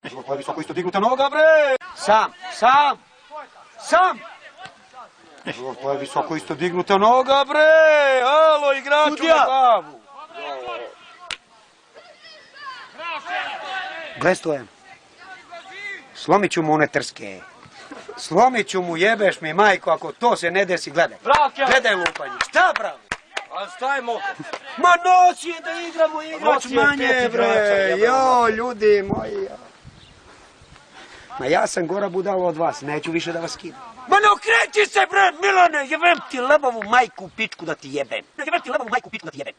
To je visoko isto dignuta noga, bre! Sam! To je visoko isto dignuta noga, bre! Alo, igraču na glavu! Gle, Stojan. Slomit ću mu one trske. Slomit ću mu, jebeš mi, majko, ako to se ne desi, gledaj. Gledaj lupanje. Šta, bravo? A staj mogu. Ma noć je da igramo igrač manje, bre. Jo, ljudi moji. Ma ja sam gora budala od vas, neću više da vas skidam. Ma ne okreći se, bre, Milane, jebem ti lebovu majku u pičku da ti jebem. Ne jebem ti lebovu majku u pičku da ti jebem.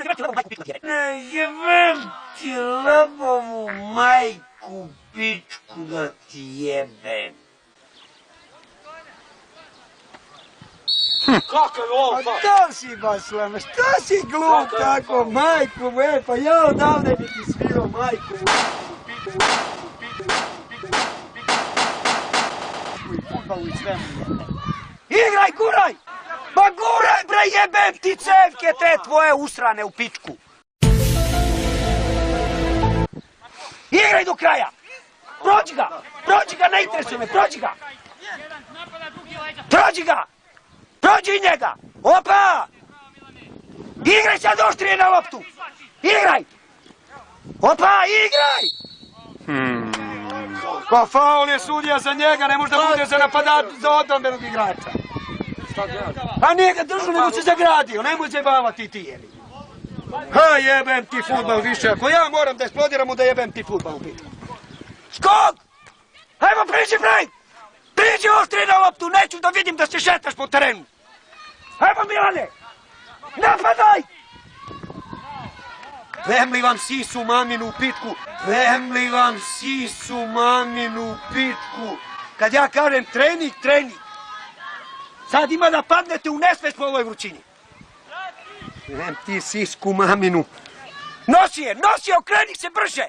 Ne jebem ti lebovu majku u pičku da ti jebem. Kakav je ovo pa? Što si baš sleme, što si glup tako, majku, pa ja odavde bi ti svirao majku u pičku. Igraj, guraj! Pa guraj, bre, jebem ti cevke te tvoje usrane u pičku! Igraj do kraja! Prođi ga, ne interesuje me, prođi ga! Prođi njega! Opa! Igraj sad oštrije na loptu! Igraj! Opa, igraj! Pa faul je sudija za njega, ne može da bude za napadač, za odbrambenog igrača. A nije ga držao, nego se zagradio, nemoj zajebavati ti jeli. Ha, jebem ti fudbal više, ako ja moram da eksplodiram, da jebem ti fudbal u pitu. Skok! Ajmo, priđi oštrije na loptu, neću da vidim da se šetaš po terenu. Ajmo, Milane! Napadaj! Vemli vam sisu maminu u pitku. Kad ja kažem trening. Sad ima da padnete u nesvest po ovoj vrućini. Vem ti sisku maminu. Nosi je, okreni se brže!